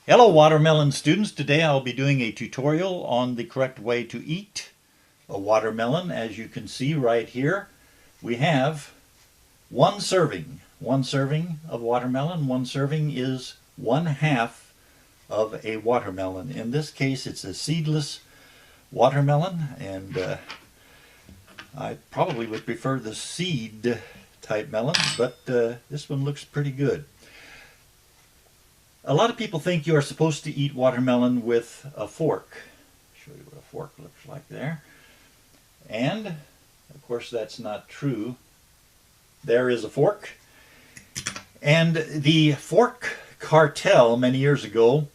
Hello watermelon students. Today I'll be doing a tutorial on the correct way to eat a watermelon. As you can see right here, we have one serving. One serving of watermelon. One serving is 1/2 of a watermelon. In this case it's a seedless watermelon, and I probably would prefer the seed type melon, but this one looks pretty good. A lot of people think you are supposed to eat watermelon with a fork. I'll show you what a fork looks like there. And, of course, that's not true. There is a fork. And the fork cartel many years ago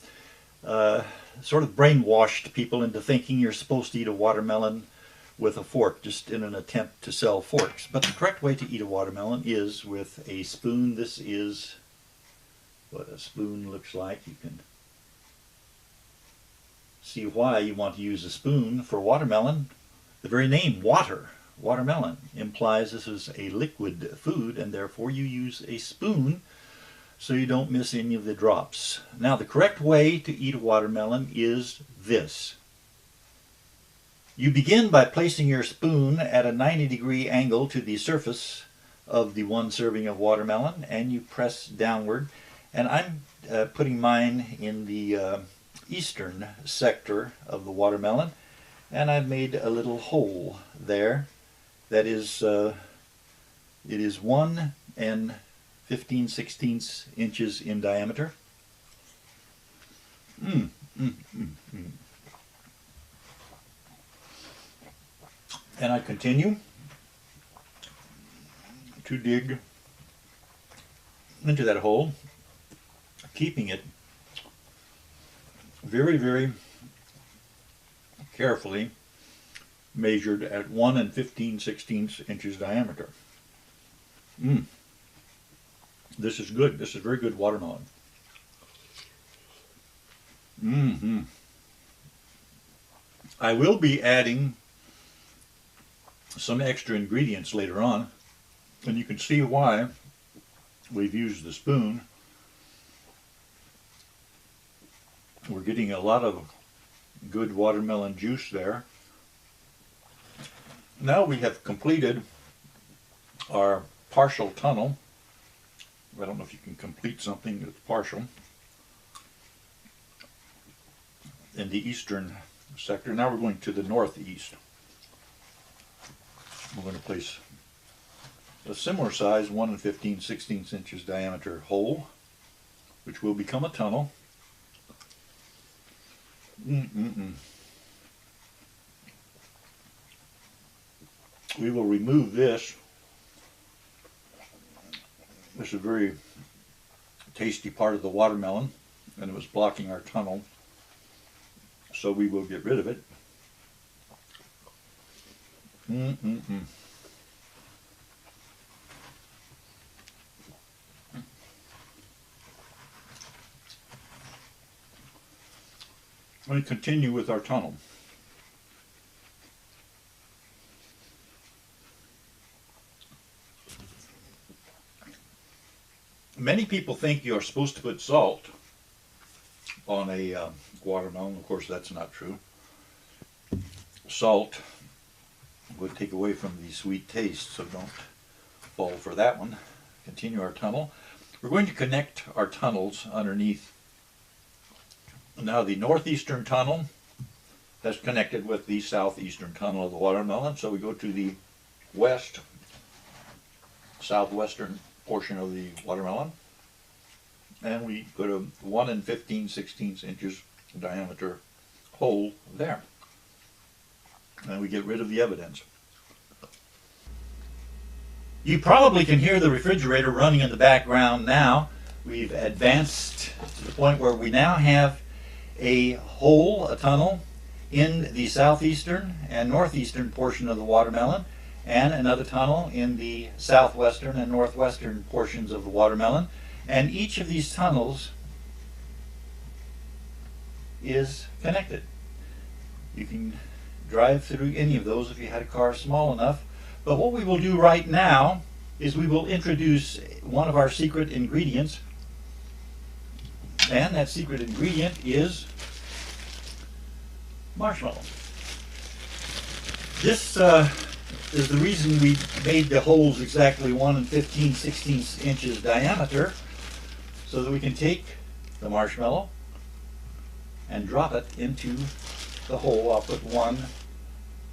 sort of brainwashed people into thinking you're supposed to eat a watermelon with a fork, just in an attempt to sell forks. But the correct way to eat a watermelon is with a spoon. This is what a spoon looks like. You can see why you want to use a spoon for watermelon. The very name, watermelon, implies this is a liquid food, and therefore you use a spoon so you don't miss any of the drops. Now, the correct way to eat a watermelon is this. You begin by placing your spoon at a 90-degree angle to the surface of the one serving of watermelon, and you press downward. And I'm putting mine in the eastern sector of the watermelon, and I've made a little hole there that is it is 1 15/16 inches in diameter. And I continue to dig into that hole, keeping it very, very carefully measured at 1 15/16 inches diameter. This is good. This is very good watermelon. I will be adding some extra ingredients later on, and you can see why we've used the spoon. We're getting a lot of good watermelon juice there. Now we have completed our partial tunnel. I don't know if you can complete something that's partial. In the eastern sector. Now we're going to the northeast. We're going to place a similar size 1 15/16 inches diameter hole, which will become a tunnel. We will remove this. This is a very tasty part of the watermelon, and it was blocking our tunnel, so we will get rid of it. Let me continue with our tunnel. Many people think you're supposed to put salt on a watermelon. Of course, that's not true. Salt would take away from the sweet taste, so don't fall for that one. Continue our tunnel. We're going to connect our tunnels underneath. Now the northeastern tunnel that's connected with the southeastern tunnel of the watermelon. So we go to the southwestern portion of the watermelon, and we put a 1 15/16 inches diameter hole there. And we get rid of the evidence. You probably can hear the refrigerator running in the background now. We've advanced to the point where we now have a hole, a tunnel, in the southeastern and northeastern portion of the watermelon, and another tunnel in the southwestern and northwestern portions of the watermelon. And each of these tunnels is connected. You can drive through any of those if you had a car small enough. But what we will do right now is we will introduce one of our secret ingredients, And that secret ingredient is marshmallow. This is the reason we made the holes exactly 1 15/16 inches diameter, so that we can take the marshmallow and drop it into the hole. I'll put one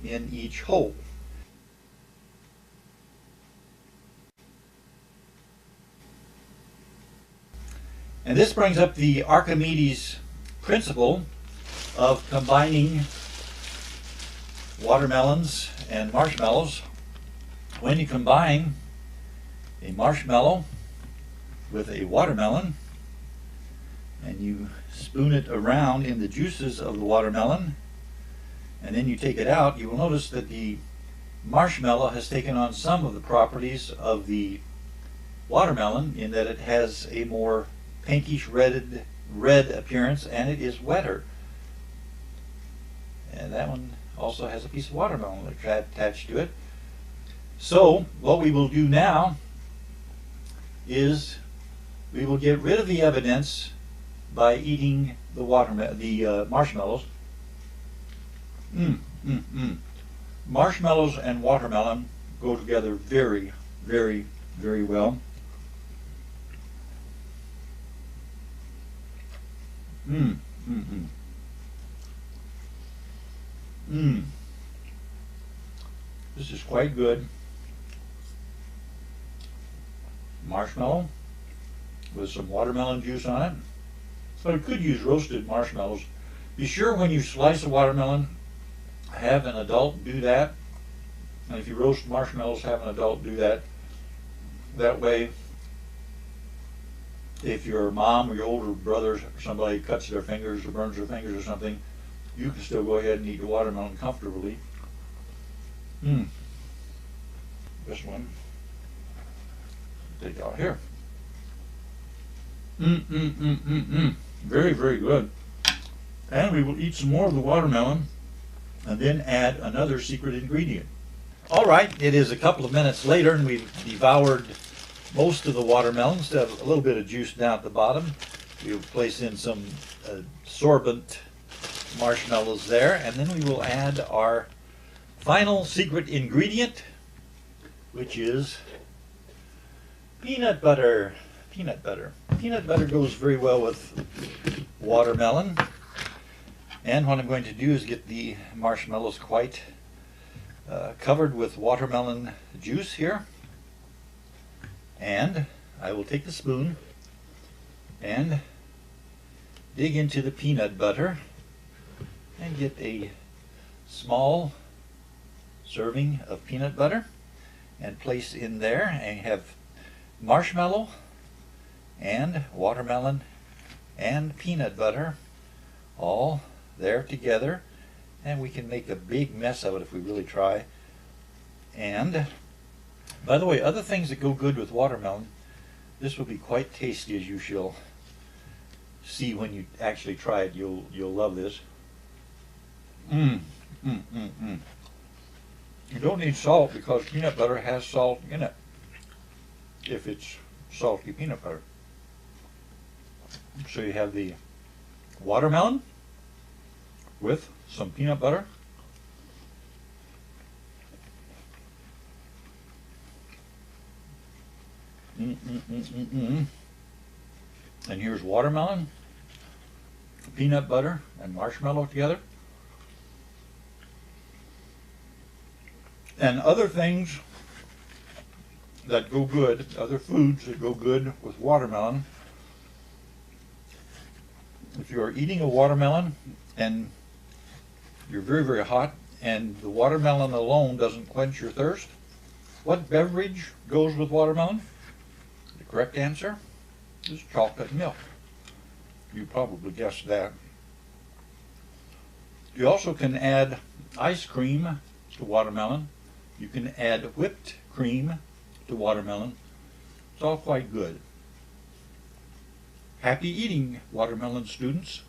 in each hole. And this brings up the Archimedes principle of combining watermelons and marshmallows. When you combine a marshmallow with a watermelon and you spoon it around in the juices of the watermelon and then you take it out, you will notice that the marshmallow has taken on some of the properties of the watermelon in that it has a more pinkish red appearance, and it is wetter. And that one also has a piece of watermelon attached to it. So what we will do now is we will get rid of the evidence by eating the marshmallows. Marshmallows and watermelon go together very, very, very well. This is quite good. Marshmallow with some watermelon juice on it. So you could use roasted marshmallows. Be sure when you slice a watermelon, have an adult do that. And if you roast marshmallows, have an adult do that. That way, if your mom or your older brother or somebody cuts their fingers or burns their fingers or something, you can still go ahead and eat the watermelon comfortably. This one, take out here. Very, very good. And we will eat some more of the watermelon and then add another secret ingredient. All right, it is a couple of minutes later and we've devoured most of the watermelon. Still have a little bit of juice down at the bottom. We'll place in some sorbent marshmallows there, and then we will add our final secret ingredient, which is peanut butter. Peanut butter. Peanut butter goes very well with watermelon. And what I'm going to do is get the marshmallows quite covered with watermelon juice here. And I will take the spoon and dig into the peanut butter and get a small serving of peanut butter and place in there, and have marshmallow and watermelon and peanut butter all there together, and we can make a big mess of it if we really try. And by the way, other things that go good with watermelon, this will be quite tasty, as you shall see when you actually try it. You'll love this. You don't need salt because peanut butter has salt in it, if it's salty peanut butter. So you have the watermelon with some peanut butter. And here's watermelon, peanut butter, and marshmallow together. And other things that go good, other foods that go good with watermelon. If you are eating a watermelon and you're very, very hot and the watermelon alone doesn't quench your thirst, what beverage goes with watermelon? The correct answer is chocolate milk. You probably guessed that. You also can add ice cream to watermelon. You can add whipped cream to watermelon. It's all quite good. Happy eating, watermelon students.